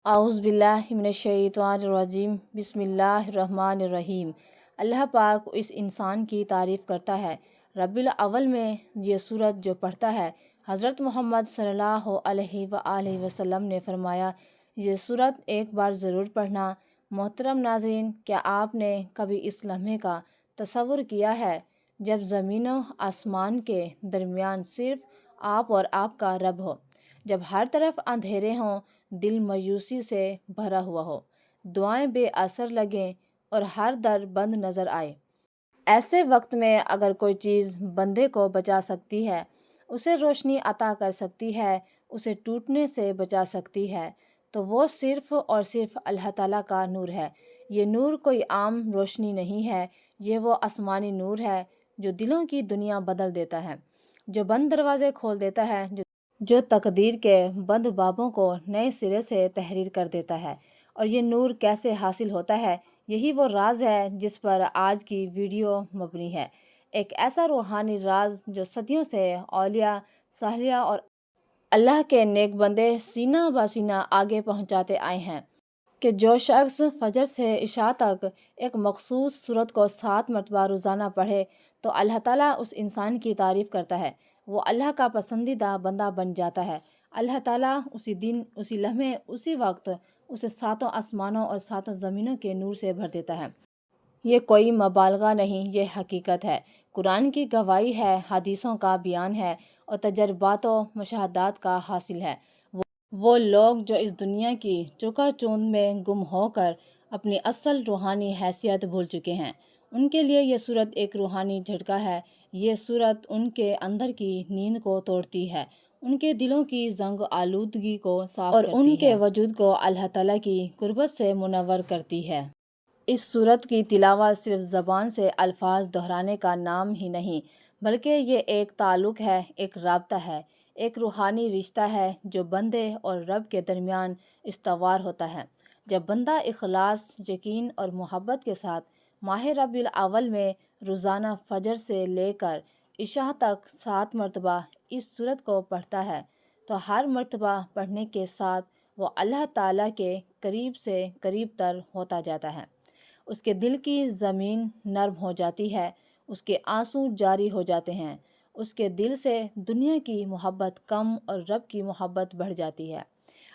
اعوذ باللہ من الشیطان الرجیم بسم اللہ الرحمن الرحیم۔ اللہ پاک اس انسان کی تعریف کرتا ہے۔ ربیع الاول میں یہ سورت جو پڑھتا ہے، حضرت محمد صلی اللہ علیہ وآلہ وسلم نے فرمایا یہ سورت ایک بار ضرور پڑھنا۔ محترم ناظرین، کیا آپ نے کبھی اس لمحے کا تصور کیا ہے جب زمین و آسمان کے درمیان صرف آپ اور آپ کا رب ہو، جب ہر طرف اندھیرے ہوں، دل مایوسی سے بھرا ہوا ہو، دعائیں بے اثر لگیں اور ہر در بند نظر آئے؟ ایسے وقت میں اگر کوئی چیز بندے کو بچا سکتی ہے، اسے روشنی عطا کر سکتی ہے، اسے ٹوٹنے سے بچا سکتی ہے، تو وہ صرف اور صرف اللہ تعالیٰ کا نور ہے۔ یہ نور کوئی عام روشنی نہیں ہے، یہ وہ آسمانی نور ہے جو دلوں کی دنیا بدل دیتا ہے، جو بند دروازے کھول دیتا ہے، جو تقدیر کے بند بابوں کو نئے سرے سے تحریر کر دیتا ہے۔ اور یہ نور کیسے حاصل ہوتا ہے، یہی وہ راز ہے جس پر آج کی ویڈیو مبنی ہے۔ ایک ایسا روحانی راز جو صدیوں سے اولیاء، صالحین اور اللہ کے نیک بندے سینہ بہ سینہ آگے پہنچاتے آئے ہیں کہ جو شخص فجر سے عشاء تک ایک مخصوص سورت کو 7 مرتبہ روزانہ پڑھے تو اللہ تعالیٰ اس انسان کی تعریف کرتا ہے، وہ اللہ کا پسندیدہ بندہ بن جاتا ہے۔ اللہ تعالیٰ اسی دن، اسی لمحے، اسی وقت اسے 7 آسمانوں اور 7 زمینوں کے نور سے بھر دیتا ہے۔ یہ کوئی مبالغہ نہیں، یہ حقیقت ہے، قرآن کی گواہی ہے، حدیثوں کا بیان ہے اور تجربات و مشاہدات کا حاصل ہے۔ وہ لوگ جو اس دنیا کی چکا چوند میں گم ہو کر اپنی اصل روحانی حیثیت بھول چکے ہیں، ان کے لیے یہ سورت ایک روحانی جھٹکا ہے۔ یہ سورت ان کے اندر کی نیند کو توڑتی ہے، ان کے دلوں کی زنگ آلودگی کو صاف کرتی ہے اور ان کے وجود کو اللہ تعالیٰ کی قربت سے منور کرتی ہے۔ اس سورت کی تلاوت صرف زبان سے الفاظ دہرانے کا نام ہی نہیں، بلکہ یہ ایک تعلق ہے، ایک رابطہ ہے، ایک روحانی رشتہ ہے جو بندے اور رب کے درمیان استوار ہوتا ہے۔ جب بندہ اخلاص، یقین اور محبت کے ساتھ ماہ ربیع الاول میں روزانہ فجر سے لے کر عشاء تک 7 مرتبہ اس سورت کو پڑھتا ہے تو ہر مرتبہ پڑھنے کے ساتھ وہ اللہ تعالیٰ کے قریب سے قریب تر ہوتا جاتا ہے۔ اس کے دل کی زمین نرم ہو جاتی ہے، اس کے آنسو جاری ہو جاتے ہیں، اس کے دل سے دنیا کی محبت کم اور رب کی محبت بڑھ جاتی ہے۔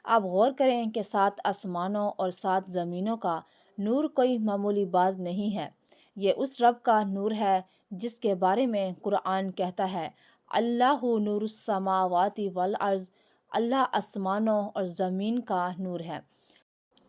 آپ غور کریں کہ 7 آسمانوں اور 7 زمینوں کا نور کوئی معمولی بات نہیں ہے، یہ اس رب کا نور ہے جس کے بارے میں قرآن کہتا ہے، اللہ نور السماوات والارض، اللہ آسمانوں اور زمین کا نور ہے۔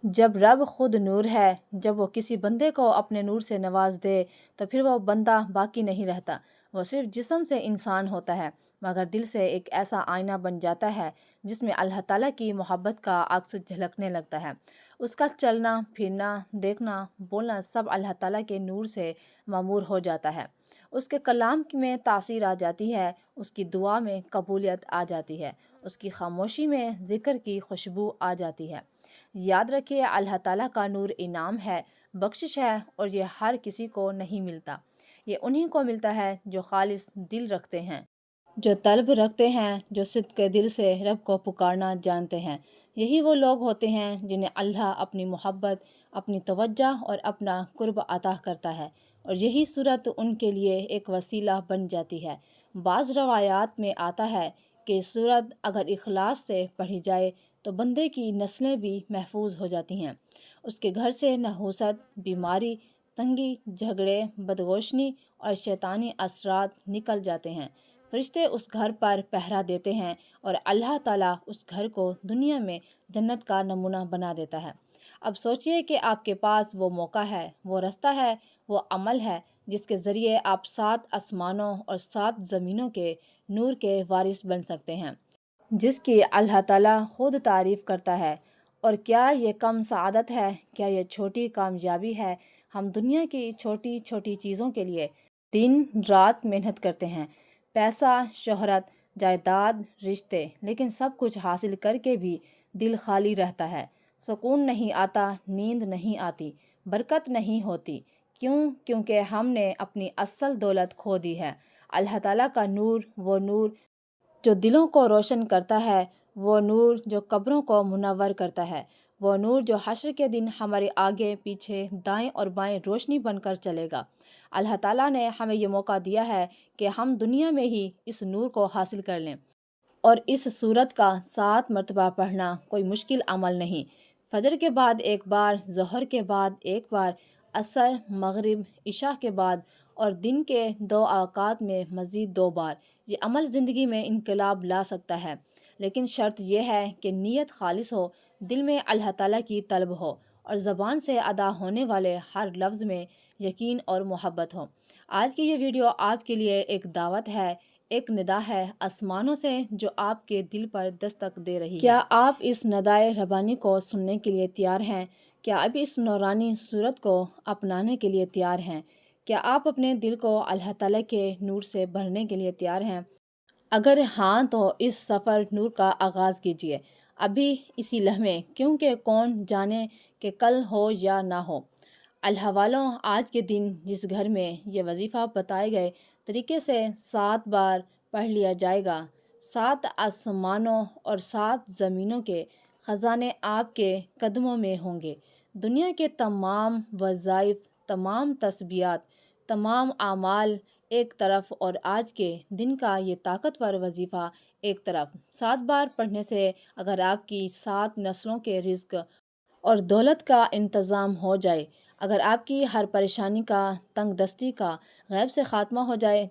جب رب خود نور ہے، جب وہ کسی بندے کو اپنے نور سے نواز دے تو پھر وہ بندہ باقی نہیں رہتا، وہ صرف جسم سے انسان ہوتا ہے مگر دل سے ایک ایسا آئینہ بن جاتا ہے جس میں اللہ تعالیٰ کی محبت کا عکس جھلکنے لگتا ہے۔ اس کا چلنا پھرنا، دیکھنا، بولنا سب اللہ تعالیٰ کے نور سے معمور ہو جاتا ہے۔ اس کے کلام میں تاثیر آ جاتی ہے، اس کی دعا میں قبولیت آ جاتی ہے، اس کی خاموشی میں ذکر کی خوشبو آ جاتی ہے۔ یاد رکھیے، اللہ تعالیٰ کا نور انعام ہے، بخشش ہے اور یہ ہر کسی کو نہیں ملتا۔ یہ انہی کو ملتا ہے جو خالص دل رکھتے ہیں، جو طلب رکھتے ہیں، جو صدق کے دل سے رب کو پکارنا جانتے ہیں۔ یہی وہ لوگ ہوتے ہیں جنہیں اللہ اپنی محبت، اپنی توجہ اور اپنا قرب عطا کرتا ہے، اور یہی صورت ان کے لیے ایک وسیلہ بن جاتی ہے۔ بعض روایات میں آتا ہے کہ صورت اگر اخلاص سے پڑھی جائے تو بندے کی نسلیں بھی محفوظ ہو جاتی ہیں، اس کے گھر سے نحوست، بیماری، تنگی، جھگڑے، بدگوشنی اور شیطانی اثرات نکل جاتے ہیں۔ فرشتے اس گھر پر پہرا دیتے ہیں اور اللہ تعالیٰ اس گھر کو دنیا میں جنت کا نمونہ بنا دیتا ہے۔ اب سوچئے کہ آپ کے پاس وہ موقع ہے، وہ رستہ ہے، وہ عمل ہے جس کے ذریعے آپ 7 آسمانوں اور 7 زمینوں کے نور کے وارث بن سکتے ہیں، جس کی اللہ تعالیٰ خود تعریف کرتا ہے۔ اور کیا یہ کم سعادت ہے؟ کیا یہ چھوٹی کامیابی ہے؟ ہم دنیا کی چھوٹی چھوٹی چیزوں کے لیے دن رات محنت کرتے ہیں، پیسہ، شہرت، جائیداد، رشتے، لیکن سب کچھ حاصل کر کے بھی دل خالی رہتا ہے، سکون نہیں آتا، نیند نہیں آتی، برکت نہیں ہوتی۔ کیوں؟ کیونکہ ہم نے اپنی اصل دولت کھو دی ہے۔ اللہ تعالیٰ کا نور، وہ نور جو دلوں کو روشن کرتا ہے، وہ نور جو قبروں کو منور کرتا ہے، وہ نور جو حشر کے دن ہمارے آگے پیچھے دائیں اور بائیں روشنی بن کر چلے گا۔ اللہ تعالیٰ نے ہمیں یہ موقع دیا ہے کہ ہم دنیا میں ہی اس نور کو حاصل کر لیں، اور اس سورت کا 7 مرتبہ پڑھنا کوئی مشکل عمل نہیں۔ فجر کے بعد ایک بار، ظہر کے بعد ایک بار، عصر، مغرب، عشاء کے بعد، اور دن کے 2 اوقات میں مزید 2 بار۔ یہ عمل زندگی میں انقلاب لا سکتا ہے، لیکن شرط یہ ہے کہ نیت خالص ہو، دل میں اللہ تعالیٰ کی طلب ہو، اور زبان سے ادا ہونے والے ہر لفظ میں یقین اور محبت ہو۔ آج کی یہ ویڈیو آپ کے لیے ایک دعوت ہے، ایک ندا ہے آسمانوں سے جو آپ کے دل پر دستک دے رہی ہے۔ کیا آپ اس ندائے ربانی کو سننے کے لیے تیار ہیں؟ کیا آپ اس نورانی صورت کو اپنانے کے لیے تیار ہیں؟ کیا آپ اپنے دل کو اللہ تعالیٰ کے نور سے بھرنے کے لیے تیار ہیں؟ اگر ہاں تو اس سفر نور کا آغاز کیجیے ابھی اسی لمحے، کیونکہ کون جانے کہ کل ہو یا نہ ہو۔ اللہ والوں، آج کے دن جس گھر میں یہ وظیفہ بتائے گئے طریقے سے 7 بار پڑھ لیا جائے گا، 7 آسمانوں اور 7 زمینوں کے خزانے آپ کے قدموں میں ہوں گے۔ دنیا کے تمام وظائف، تمام تسبیحات، تمام اعمال ایک طرف، اور آج کے دن کا یہ طاقتور وظیفہ ایک طرف۔ 7 بار پڑھنے سے اگر آپ کی 7 نسلوں کے رزق اور دولت کا انتظام ہو جائے، اگر آپ کی ہر پریشانی کا، تنگ دستی کا غیب سے خاتمہ ہو جائے،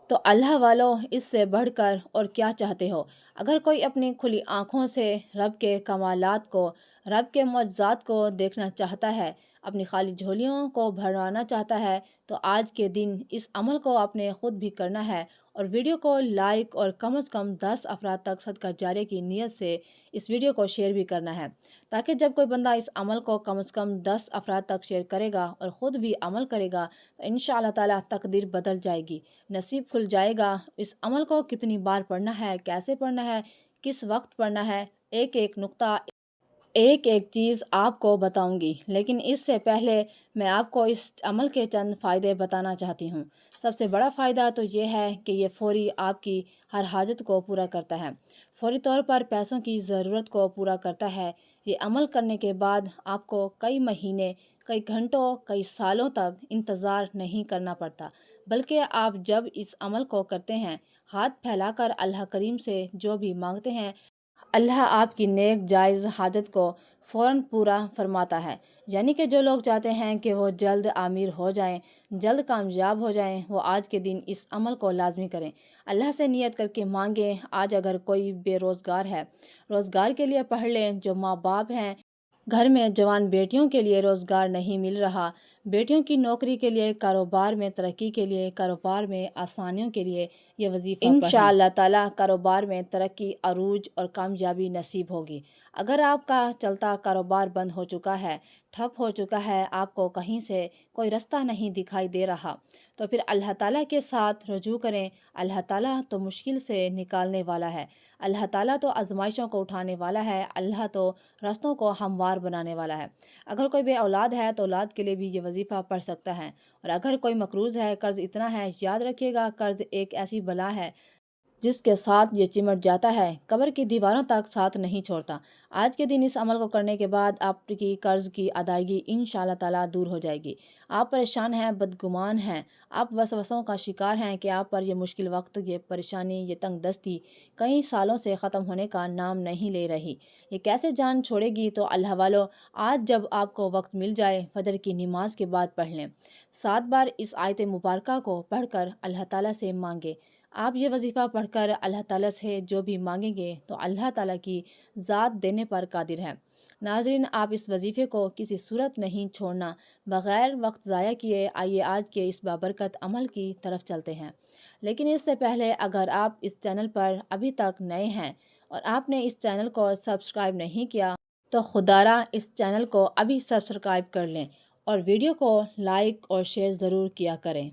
تو اللہ والوں، اس سے بڑھ کر اور کیا چاہتے ہو؟ اگر کوئی اپنی کھلی آنکھوں سے رب کے کمالات کو، رب کے معجزات کو دیکھنا چاہتا ہے، اپنی خالی جھولیوں کو بھروانا چاہتا ہے، تو آج کے دن اس عمل کو آپ نے خود بھی کرنا ہے، اور ویڈیو کو لائک اور کم از کم 10 افراد تک صدقہ جاریہ کی نیت سے اس ویڈیو کو شیئر بھی کرنا ہے، تاکہ جب کوئی بندہ اس عمل کو کم از کم 10 افراد تک شیئر کرے گا اور خود بھی عمل کرے گا، تو انشاءاللہ تعالیٰ تقدیر بدل جائے گی، نصیب کھل جائے گا۔ اس عمل کو کتنی بار پڑھنا ہے، کیسے پڑھنا ہے، کس وقت پڑھنا ہے، ایک ایک نقطہ، ایک ایک چیز آپ کو بتاؤں گی، لیکن اس سے پہلے میں آپ کو اس عمل کے چند فائدے بتانا چاہتی ہوں۔ سب سے بڑا فائدہ تو یہ ہے کہ یہ فوری آپ کی ہر حاجت کو پورا کرتا ہے، فوری طور پر پیسوں کی ضرورت کو پورا کرتا ہے۔ یہ عمل کرنے کے بعد آپ کو کئی مہینے، کئی گھنٹوں، کئی سالوں تک انتظار نہیں کرنا پڑتا، بلکہ آپ جب اس عمل کو کرتے ہیں، ہاتھ پھیلا کر اللہ کریم سے جو بھی مانگتے ہیں، اللہ آپ کی نیک جائز حاجت کو فوراً پورا فرماتا ہے۔ یعنی کہ جو لوگ چاہتے ہیں کہ وہ جلد امیر ہو جائیں، جلد کامیاب ہو جائیں، وہ آج کے دن اس عمل کو لازمی کریں، اللہ سے نیت کر کے مانگیں۔ آج اگر کوئی بے روزگار ہے، روزگار کے لیے پڑھ لیں۔ جو ماں باپ ہیں، گھر میں جوان بیٹیوں کے لیے روزگار نہیں مل رہا، بیٹیوں کی نوکری کے لیے، کاروبار میں ترقی کے لیے، کاروبار میں آسانیوں کے لیے یہ وظیفہ پڑھیں۔ انشاءاللہ تعالیٰ کاروبار میں ترقی، عروج اور کامیابی نصیب ہوگی۔ اگر آپ کا چلتا کاروبار بند ہو چکا ہے، ٹھپ ہو چکا ہے، آپ کو کہیں سے کوئی رستہ نہیں دکھائی دے رہا، تو پھر اللہ تعالیٰ کے ساتھ رجوع کریں۔ اللہ تعالیٰ تو مشکل سے نکالنے والا ہے، اللہ تعالیٰ تو آزمائشوں کو اٹھانے والا ہے، اللہ تو رستوں کو ہموار بنانے والا ہے۔ اگر کوئی بے اولاد ہے تو اولاد کے لیے بھی یہ وظیفہ پڑھ سکتا ہے، اور اگر کوئی مقروض ہے، قرض اتنا ہے، یاد رکھیے گا، قرض ایک ایسی بلا ہے جس کے ساتھ یہ چمٹ جاتا ہے، قبر کی دیواروں تک ساتھ نہیں چھوڑتا۔ آج کے دن اس عمل کو کرنے کے بعد آپ کی قرض کی ادائیگی انشاءاللہ تعالیٰ دور ہو جائے گی۔ آپ پریشان ہیں، بدگمان ہیں، آپ وسوسوں کا شکار ہیں کہ آپ پر یہ مشکل وقت، یہ پریشانی، یہ تنگ دستی کئی سالوں سے ختم ہونے کا نام نہیں لے رہی، یہ کیسے جان چھوڑے گی؟ تو اللہ والوں، آج جب آپ کو وقت مل جائے، فجر کی نماز کے بعد پڑھ لیں۔ 7 بار اس آیت مبارکہ کو پڑھ کر اللہ تعالیٰ سے مانگیں۔ آپ یہ وظیفہ پڑھ کر اللہ تعالیٰ سے جو بھی مانگیں گے تو اللہ تعالیٰ کی ذات دینے پر قادر ہے۔ ناظرین، آپ اس وظیفے کو کسی صورت نہیں چھوڑنا۔ بغیر وقت ضائع کیے آئیے آج کے اس بابرکت عمل کی طرف چلتے ہیں، لیکن اس سے پہلے اگر آپ اس چینل پر ابھی تک نئے ہیں اور آپ نے اس چینل کو سبسکرائب نہیں کیا تو خدارا اس چینل کو ابھی سبسکرائب کر لیں، اور ویڈیو کو لائک اور شیئر ضرور کیا کریں،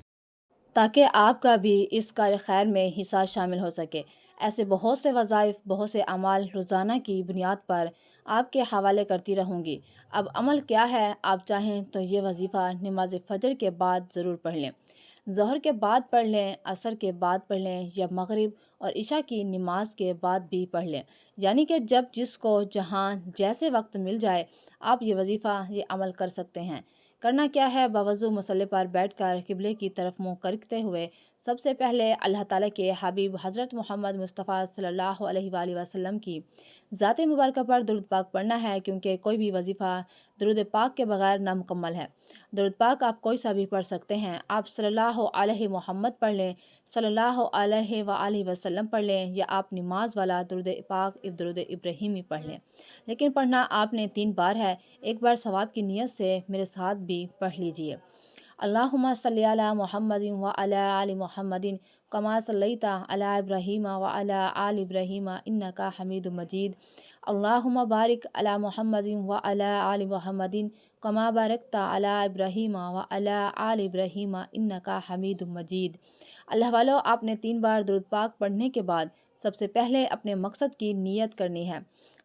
تاکہ آپ کا بھی اس کار خیر میں حصہ شامل ہو سکے۔ ایسے بہت سے وظائف، بہت سے اعمال روزانہ کی بنیاد پر آپ کے حوالے کرتی رہوں گی۔ اب عمل کیا ہے؟ آپ چاہیں تو یہ وظیفہ نماز فجر کے بعد ضرور پڑھ لیں۔ ظہر کے بعد پڑھ لیں، عصر کے بعد پڑھ لیں یا مغرب اور عشاء کی نماز کے بعد بھی پڑھ لیں، یعنی کہ جب جس کو جہاں جیسے وقت مل جائے آپ یہ وظیفہ یہ عمل کر سکتے ہیں۔ کرنا کیا ہے؟ باوضو مصلی پر بیٹھ کر قبلے کی طرف منہ کرتے ہوئے سب سے پہلے اللہ تعالیٰ کے حبیب حضرت محمد مصطفیٰ صلی اللہ علیہ وآلہ وسلم کی ذات مبارکہ پر درود پاک پڑھنا ہے، کیونکہ کوئی بھی وظیفہ درود پاک کے بغیر نامکمل ہے۔ درود پاک آپ کوئی سا بھی پڑھ سکتے ہیں، آپ صلی اللہ علیہ محمد پڑھ لیں، صلی اللہ علیہ وآلہ وسلم پڑھ لیں، یا آپ نماز والا درود پاک درود ابراہیمی پڑھ لیں، لیکن پڑھنا آپ نے 3 بار ہے۔ ایک بار ثواب کی نیت سے میرے ساتھ بھی پڑھ لیجئے۔ اللہم صلی علی محمد وعلی آل محمد کما صلیت علی ابراہیم وعلی آل ابراہیم انک حمید مجید۔ اللہم بارک علی محمد وعلی آل محمد کما بارکت علی ابراہیم وعلی آل ابراہیم انک حمید مجید۔ اللہ والو، آپ نے 3 بار درود پاک پڑھنے کے بعد سب سے پہلے اپنے مقصد کی نیت کرنی ہے۔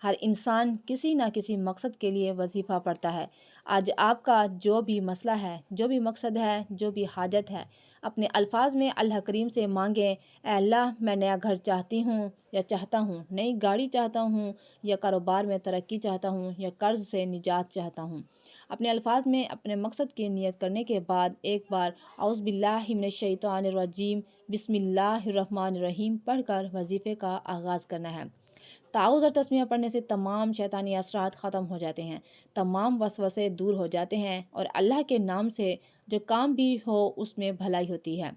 ہر انسان کسی نہ کسی مقصد کے لیے وظیفہ پڑھتا ہے۔ آج آپ کا جو بھی مسئلہ ہے، جو بھی مقصد ہے، جو بھی حاجت ہے، اپنے الفاظ میں اللہ کریم سے مانگیں۔ اے اللہ، میں نیا گھر چاہتی ہوں یا چاہتا ہوں، نئی گاڑی چاہتا ہوں، یا کاروبار میں ترقی چاہتا ہوں، یا قرض سے نجات چاہتا ہوں۔ اپنے الفاظ میں اپنے مقصد کی نیت کرنے کے بعد ایک بار اعوذ باللہ من الشیطان الرجیم بسم اللہ الرحمن الرحیم پڑھ کر وظیفے کا آغاز کرنا ہے۔ تعوذ اور تسمیہ پڑھنے سے تمام شیطانی اثرات ختم ہو جاتے ہیں، تمام وسوسے دور ہو جاتے ہیں، اور اللہ کے نام سے جو کام بھی ہو اس میں بھلائی ہوتی ہے۔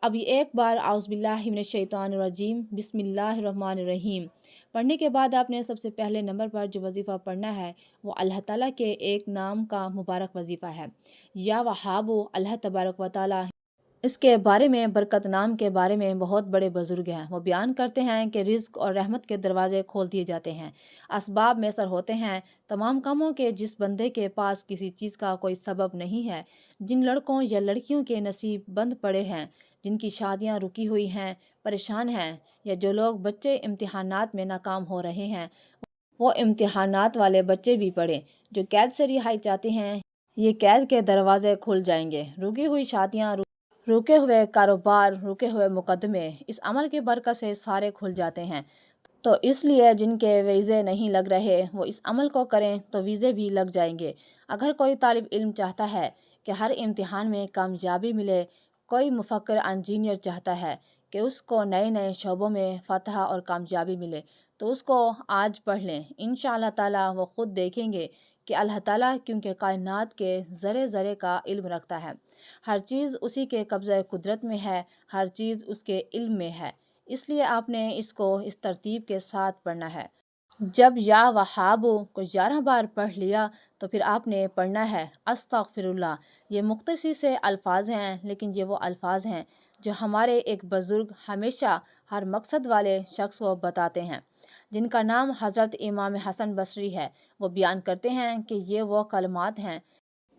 اب ایک بار اعوذ باللہ من الشیطان الرجیم بسم اللہ الرحمن الرحیم پڑھنے کے بعد آپ نے سب سے پہلے نمبر پر جو وظیفہ پڑھنا ہے وہ اللہ تعالیٰ کے ایک نام کا مبارک وظیفہ ہے، یا وہاب۔ اللہ تبارک و تعالیٰ اس کے بارے میں، برکت نام کے بارے میں بہت بڑے بزرگ ہیں، وہ بیان کرتے ہیں کہ رزق اور رحمت کے دروازے کھول دیے جاتے ہیں، اسباب میسر ہوتے ہیں تمام کاموں کے۔ جس بندے کے پاس کسی چیز کا کوئی سبب نہیں ہے، جن لڑکوں یا لڑکیوں کے نصیب بند پڑے ہیں، جن کی شادیاں رکی ہوئی ہیں، پریشان ہیں، یا جو لوگ بچے امتحانات میں ناکام ہو رہے ہیں، وہ امتحانات والے بچے بھی پڑھیں۔ جو قید سے رہائی چاہتے ہیں، یہ قید کے دروازے کھل جائیں گے۔ رکی ہوئی شادیاں، رکے ہوئے کاروبار، رکے ہوئے مقدمے اس عمل کی برکت سے سارے کھل جاتے ہیں۔ تو اس لیے جن کے ویزے نہیں لگ رہے وہ اس عمل کو کریں تو ویزے بھی لگ جائیں گے۔ اگر کوئی طالب علم چاہتا ہے کہ ہر امتحان میں کامیابی ملے، کوئی مفکر انجینئر چاہتا ہے کہ اس کو نئے نئے شعبوں میں فتح اور کامیابی ملے، تو اس کو آج پڑھ لیں۔ انشاءاللہ تعالیٰ وہ خود دیکھیں گے کہ اللہ تعالیٰ کیونکہ کائنات کے ذرے ذرے کا علم رکھتا ہے، ہر چیز اسی کے قبضہ قدرت میں ہے، ہر چیز اس کے علم میں ہے، اس لیے آپ نے اس کو اس ترتیب کے ساتھ پڑھنا ہے۔ جب یا وہاب کو 11 بار پڑھ لیا تو پھر آپ نے پڑھنا ہے استغفر اللہ۔ یہ مختصر سے الفاظ ہیں، لیکن یہ وہ الفاظ ہیں جو ہمارے ایک بزرگ ہمیشہ ہر مقصد والے شخص کو بتاتے ہیں، جن کا نام حضرت امام حسن بصری ہے۔ وہ بیان کرتے ہیں کہ یہ وہ کلمات ہیں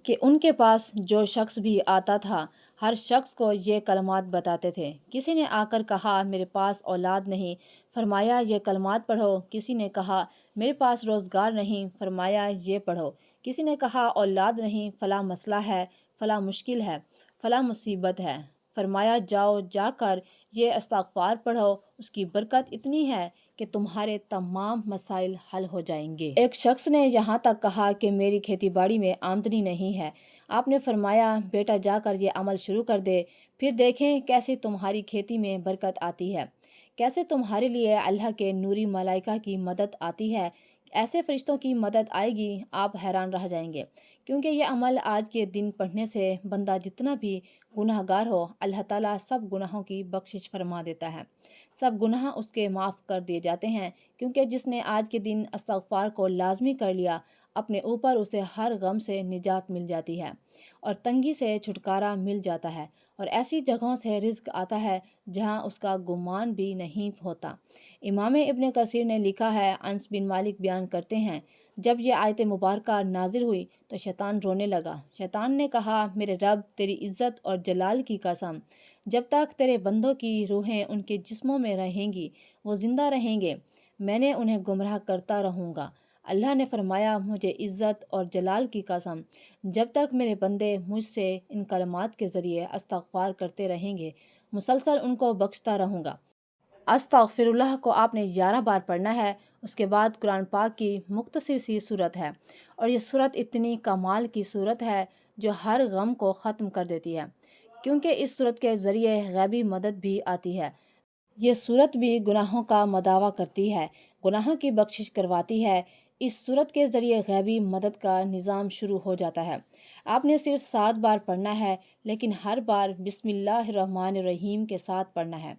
کہ ان کے پاس جو شخص بھی آتا تھا ہر شخص کو یہ کلمات بتاتے تھے۔ کسی نے آ کر کہا میرے پاس اولاد نہیں، فرمایا یہ کلمات پڑھو۔ کسی نے کہا میرے پاس روزگار نہیں، فرمایا یہ پڑھو۔ کسی نے کہا اولاد نہیں، فلاں مسئلہ ہے، فلاں مشکل ہے، فلاں مصیبت ہے، فرمایا جاؤ جا کر یہ استغفار پڑھو، اس کی برکت اتنی ہے کہ تمہارے تمام مسائل حل ہو جائیں گے۔ ایک شخص نے یہاں تک کہا کہ میری کھیتی باڑی میں آمدنی نہیں ہے۔ آپ نے فرمایا بیٹا جا کر یہ عمل شروع کر دے، پھر دیکھیں کیسے تمہاری کھیتی میں برکت آتی ہے، کیسے تمہارے لیے اللہ کے نوری ملائکہ کی مدد آتی ہے، ایسے فرشتوں کی مدد آئے گی، آپ حیران رہ جائیں گے۔ کیونکہ یہ عمل آج کے دن پڑھنے سے بندہ جتنا بھی گناہ گار ہو، اللہ تعالیٰ سب گناہوں کی بخشش فرما دیتا ہے، سب گناہ اس کے معاف کر دیے جاتے ہیں، کیونکہ جس نے آج کے دن استغفار کو لازمی کر لیا، اپنے اوپر اسے ہر غم سے نجات مل جاتی ہے، اور تنگی سے چھٹکارا مل جاتا ہے، اور ایسی جگہوں سے رزق آتا ہے جہاں اس کا گمان بھی نہیں ہوتا۔ امام ابن کثیر نے لکھا ہے، انس بن مالک بیان کرتے ہیں، جب یہ آیت مبارکہ نازل ہوئی تو شیطان رونے لگا۔ شیطان نے کہا میرے رب تیری عزت اور جلال کی قسم، جب تک تیرے بندوں کی روحیں ان کے جسموں میں رہیں گی، وہ زندہ رہیں گے، میں نے انہیں گمراہ کرتا رہوں گا۔ اللہ نے فرمایا، مجھے عزت اور جلال کی قسم، جب تک میرے بندے مجھ سے ان کلمات کے ذریعے استغفار کرتے رہیں گے، مسلسل ان کو بخشتا رہوں گا۔ استغفر اللہ کو آپ نے 11 بار پڑھنا ہے۔ اس کے بعد قرآن پاک کی مختصر سی صورت ہے، اور یہ صورت اتنی کمال کی صورت ہے جو ہر غم کو ختم کر دیتی ہے، کیونکہ اس صورت کے ذریعے غیبی مدد بھی آتی ہے۔ یہ صورت بھی گناہوں کا مداوع کرتی ہے، گناہوں کی بخشش کرواتی ہے۔ اس صورت کے ذریعے غیبی مدد کا نظام شروع ہو جاتا ہے۔ آپ نے صرف 7 بار پڑھنا ہے، لیکن ہر بار بسم اللہ الرحمن الرحیم کے ساتھ پڑھنا ہے۔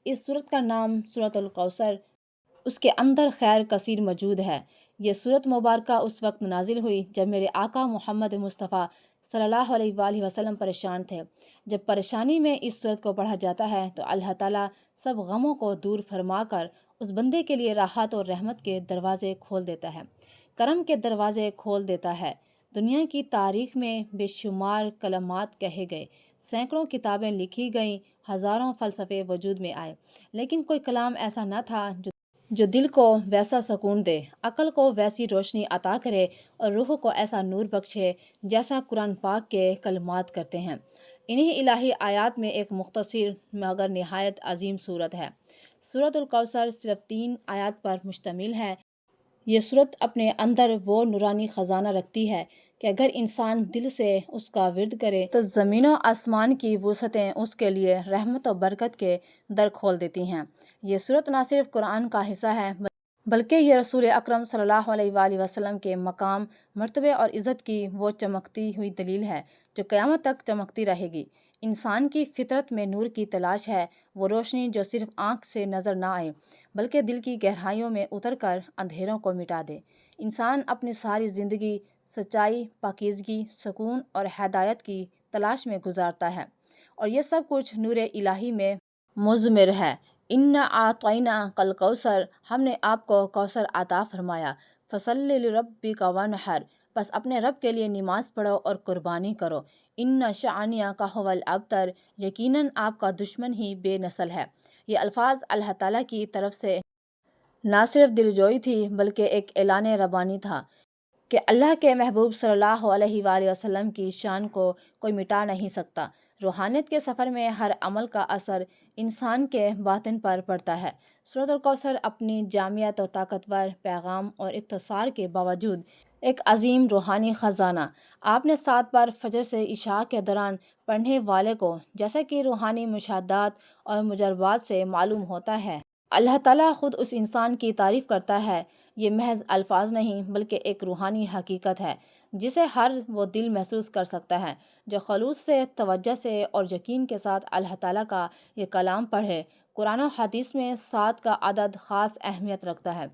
اس صورت کا نام سورۃ الکوثر، اس کے اندر خیر کثیر موجود ہے۔ یہ سورت مبارکہ اس وقت نازل ہوئی جب میرے آقا محمد مصطفیٰ صلی اللہ علیہ وآلہ وسلم پریشان تھے۔ جب پریشانی میں اس سورت کو پڑھا جاتا ہے تو اللہ تعالیٰ سب غموں کو دور فرما کر اس بندے کے لیے راحت اور رحمت کے دروازے کھول دیتا ہے، کرم کے دروازے کھول دیتا ہے۔ دنیا کی تاریخ میں بے شمار کلمات کہے گئے، سینکڑوں کتابیں لکھی گئیں، ہزاروں فلسفے وجود میں آئے، لیکن کوئی کلام ایسا نہ تھا جو دل کو ویسا سکون دے، عقل کو ویسی روشنی عطا کرے اور روح کو ایسا نور بخشے جیسا قرآن پاک کے کلمات کرتے ہیں۔ انہی الہی آیات میں ایک مختصر مگر نہایت عظیم صورت ہے۔ سورۃ الکوثر صرف 3 آیات پر مشتمل ہے۔ یہ صورت اپنے اندر وہ نورانی خزانہ رکھتی ہے کہ اگر انسان دل سے اس کا ورد کرے تو زمین و آسمان کی وسعتیں اس کے لیے رحمت و برکت کے در کھول دیتی ہیں۔ یہ صورت نہ صرف قرآن کا حصہ ہے بلکہ یہ رسول اکرم صلی اللہ علیہ وآلہ وسلم کے مقام، مرتبے اور عزت کی وہ چمکتی ہوئی دلیل ہے جو قیامت تک چمکتی رہے گی۔ انسان کی فطرت میں نور کی تلاش ہے، وہ روشنی جو صرف آنکھ سے نظر نہ آئے بلکہ دل کی گہرائیوں میں اتر کر اندھیروں کو مٹا دے۔ انسان اپنی ساری زندگی سچائی، پاکیزگی، سکون اور ہدایت کی تلاش میں گزارتا ہے، اور یہ سب کچھ نور الہی میں مضمر ہے۔ اِنَّا أَعْطَيْنَاكَ الْكَوْثَرَ، ہم نے آپ کو کوثر عطا فرمایا۔ فَصَلِّ لِرَبِّكَ وَانْحَرْ، بس اپنے رب کے لیے نماز پڑھو اور قربانی کرو۔ إِنَّ شَانِئَكَ هُوَ الْأَبْتَرُ، یقیناً آپ کا دشمن ہی بے نسل ہے۔ یہ الفاظ اللہ تعالیٰ کی طرف سے نہ صرف دلجوئی تھی بلکہ ایک اعلان ربانی تھا کہ اللہ کے محبوب صلی اللہ علیہ وآلہ وسلم کی شان کو کوئی مٹا نہیں سکتا۔ روحانیت کے سفر میں ہر عمل کا اثر انسان کے باطن پر پڑتا ہے۔ سورۃ الکوثر اپنی جامعیت و طاقتور پیغام اور اختصار کے باوجود ایک عظیم روحانی خزانہ۔ آپ نے 7 بار فجر سے عشاء کے دوران پڑھنے والے کو، جیسا کہ روحانی مشاہدات اور مجربات سے معلوم ہوتا ہے، اللہ تعالیٰ خود اس انسان کی تعریف کرتا ہے۔ یہ محض الفاظ نہیں بلکہ ایک روحانی حقیقت ہے جسے ہر وہ دل محسوس کر سکتا ہے جو خلوص سے، توجہ سے اور یقین کے ساتھ اللہ تعالیٰ کا یہ کلام پڑھے۔ قرآن و حدیث میں 7 کا عدد خاص اہمیت رکھتا ہے۔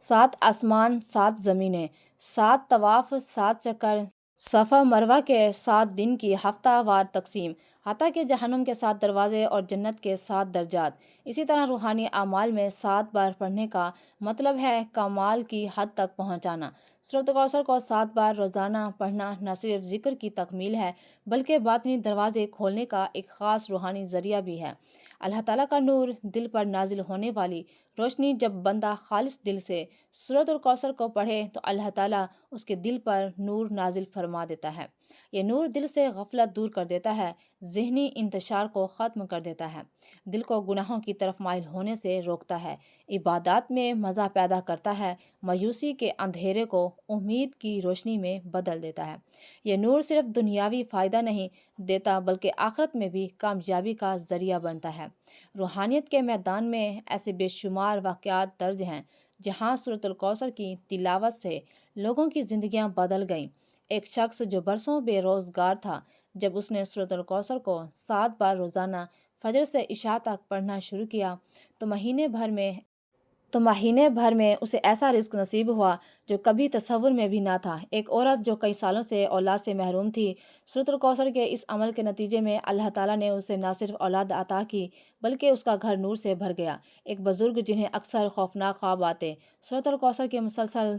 7 آسمان، 7 زمینیں، 7 طواف، 7 چکر، صفا مروہ کے 7 دن کی ہفتہ وار تقسیم، حتیٰ کہ جہنم کے 7 دروازے اور جنت کے 7 درجات۔ اسی طرح روحانی اعمال میں 7 بار پڑھنے کا مطلب ہے کمال کی حد تک پہنچانا۔ سورۃ کوثر کو 7 بار روزانہ پڑھنا نہ صرف ذکر کی تکمیل ہے بلکہ باطنی دروازے کھولنے کا ایک خاص روحانی ذریعہ بھی ہے۔ اللہ تعالیٰ کا نور، دل پر نازل ہونے والی روشنی، جب بندہ خالص دل سے سورۃ الکوثر کو پڑھے تو اللہ تعالیٰ اس کے دل پر نور نازل فرما دیتا ہے۔ یہ نور دل سے غفلت دور کر دیتا ہے، ذہنی انتشار کو ختم کر دیتا ہے، دل کو گناہوں کی طرف مائل ہونے سے روکتا ہے، عبادات میں مزہ پیدا کرتا ہے، مایوسی کے اندھیرے کو امید کی روشنی میں بدل دیتا ہے۔ یہ نور صرف دنیاوی فائدہ نہیں دیتا بلکہ آخرت میں بھی کامیابی کا ذریعہ بنتا ہے۔ روحانیت کے میدان میں ایسے بے شمار واقعات درج ہیں جہاں سورۃ الکوثر کی تلاوت سے لوگوں کی زندگیاں بدل گئیں۔ ایک شخص جو برسوں بے روزگار تھا، جب اس نے سورۃ الکوثر کو 7 بار روزانہ فجر سے عشاء تک پڑھنا شروع کیا تو مہینے بھر میں اسے ایسا رزق نصیب ہوا جو کبھی تصور میں بھی نہ تھا۔ ایک عورت جو کئی سالوں سے اولاد سے محروم تھی، سورۃ الکوثر کے اس عمل کے نتیجے میں اللہ تعالیٰ نے اسے نہ صرف اولاد عطا کی بلکہ اس کا گھر نور سے بھر گیا۔ ایک بزرگ جنہیں اکثر خوفناک خواب آتے، سورۃ الکوثر کے مسلسل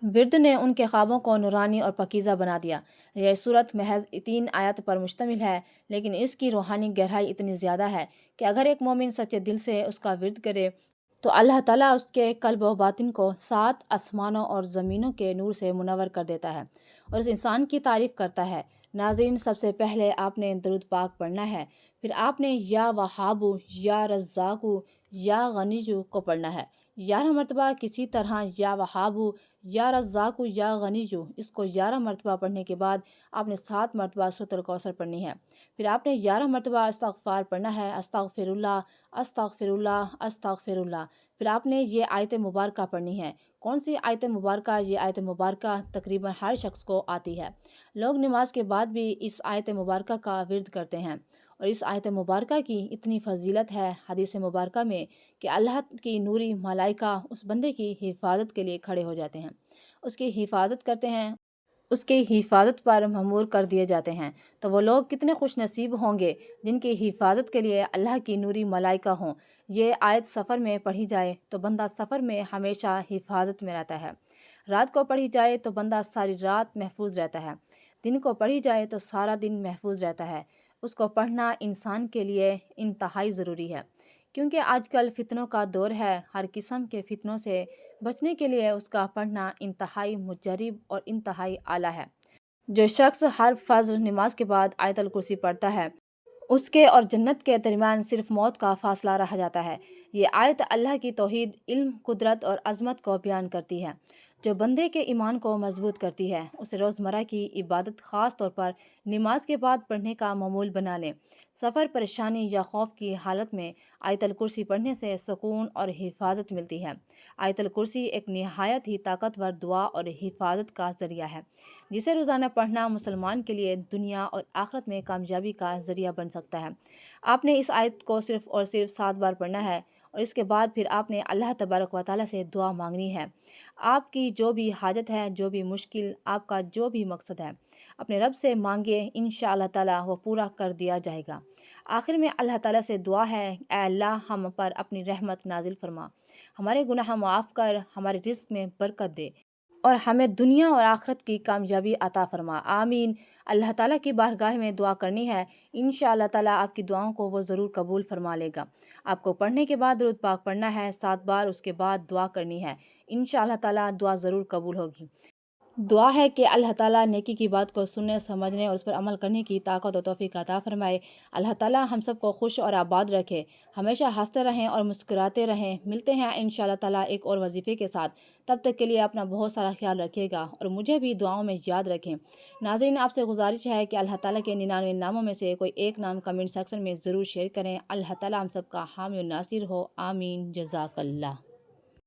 ورد نے ان کے خوابوں کو نورانی اور پاکیزہ بنا دیا۔ یہ سورت محض 3 آیات پر مشتمل ہے، لیکن اس کی روحانی گہرائی اتنی زیادہ ہے کہ اگر ایک مومن سچے دل سے اس کا ورد کرے تو اللہ تعالیٰ اس کے قلب و باطن کو 7 آسمانوں اور زمینوں کے نور سے منور کر دیتا ہے اور اس انسان کی تعریف کرتا ہے۔ ناظرین، سب سے پہلے آپ نے درود پاک پڑھنا ہے، پھر آپ نے یا وہابو، یا رزاقو، یا غنیجو کو پڑھنا ہے۔ 11 مرتبہ کسی طرح یا وہابو، یا رزاقو، یا غنیجو، اس کو 11 مرتبہ پڑھنے کے بعد آپ نے 7 مرتبہ سورۃ الکوثر پڑھنی ہے۔ پھر آپ نے 11 مرتبہ استغفار پڑھنا ہے، استغفر اللہ، استغفر اللہ، استغفر اللہ۔ پھر آپ نے یہ آیت مبارکہ پڑھنی ہے۔ کون سی آیت مبارکہ؟ یہ آیت مبارکہ تقریباً ہر شخص کو آتی ہے۔ لوگ نماز کے بعد بھی اس آیت مبارکہ کا ورد کرتے ہیں، اور اس آیت مبارکہ کی اتنی فضیلت ہے حدیث مبارکہ میں کہ اللہ کی نوری ملائکہ اس بندے کی حفاظت کے لیے کھڑے ہو جاتے ہیں، اس کی حفاظت کرتے ہیں، اس کی حفاظت پر مأمور کر دیے جاتے ہیں۔ تو وہ لوگ کتنے خوش نصیب ہوں گے جن کی حفاظت کے لیے اللہ کی نوری ملائکہ ہوں۔ یہ آیت سفر میں پڑھی جائے تو بندہ سفر میں ہمیشہ حفاظت میں رہتا ہے، رات کو پڑھی جائے تو بندہ ساری رات محفوظ رہتا ہے، دن کو پڑھی جائے تو سارا دن محفوظ رہتا ہے۔ اس کو پڑھنا انسان کے لیے انتہائی ضروری ہے، کیونکہ آج کل فتنوں کا دور ہے۔ ہر قسم کے فتنوں سے بچنے کے لیے اس کا پڑھنا انتہائی مجرب اور انتہائی اعلیٰ ہے۔ جو شخص ہر فجر نماز کے بعد آیت الکرسی پڑھتا ہے، اس کے اور جنت کے درمیان صرف موت کا فاصلہ رہ جاتا ہے۔ یہ آیت اللہ کی توحید، علم، قدرت اور عظمت کو بیان کرتی ہے، جو بندے کے ایمان کو مضبوط کرتی ہے۔ اسے روزمرہ کی عبادت خاص طور پر نماز کے بعد پڑھنے کا معمول بنا لیں۔ سفر، پریشانی یا خوف کی حالت میں آیت الکرسی پڑھنے سے سکون اور حفاظت ملتی ہے۔ آیت الکرسی ایک نہایت ہی طاقتور دعا اور حفاظت کا ذریعہ ہے، جسے روزانہ پڑھنا مسلمان کے لیے دنیا اور آخرت میں کامیابی کا ذریعہ بن سکتا ہے۔ آپ نے اس آیت کو صرف اور صرف 7 بار پڑھنا ہے، اور اس کے بعد پھر آپ نے اللہ تبارک و تعالیٰ سے دعا مانگنی ہے۔ آپ کی جو بھی حاجت ہے، جو بھی مشکل، آپ کا جو بھی مقصد ہے، اپنے رب سے مانگے، انشاءاللہ تعالیٰ وہ پورا کر دیا جائے گا۔ آخر میں اللہ تعالیٰ سے دعا ہے، اے اللہ ہم پر اپنی رحمت نازل فرما، ہمارے گناہ معاف کر، ہمارے رزق میں برکت دے، اور ہمیں دنیا اور آخرت کی کامیابی عطا فرما، آمین۔ اللہ تعالیٰ کی بارگاہ میں دعا کرنی ہے، انشاءاللہ تعالیٰ آپ کی دعاؤں کو وہ ضرور قبول فرما لے گا۔ آپ کو پڑھنے کے بعد درود پاک پڑھنا ہے 7 بار، اس کے بعد دعا کرنی ہے، انشاءاللہ تعالیٰ دعا ضرور قبول ہوگی۔ دعا ہے کہ اللہ تعالیٰ نیکی کی بات کو سننے، سمجھنے اور اس پر عمل کرنے کی طاقت و توفیق عطا فرمائے۔ اللہ تعالیٰ ہم سب کو خوش اور آباد رکھے، ہمیشہ ہنستے رہیں اور مسکراتے رہیں۔ ملتے ہیں انشاءاللہ تعالیٰ ایک اور وظیفے کے ساتھ، تب تک کے لیے اپنا بہت سارا خیال رکھیے گا اور مجھے بھی دعاؤں میں یاد رکھیں۔ ناظرین، آپ سے گزارش ہے کہ اللہ تعالیٰ کے 99 ناموں میں سے کوئی ایک نام کمنٹ سیکشن میں ضرور شیئر کریں۔ اللہ تعالیٰ ہم سب کا حامی و ناصر ہو، آمین، جزاک اللہ۔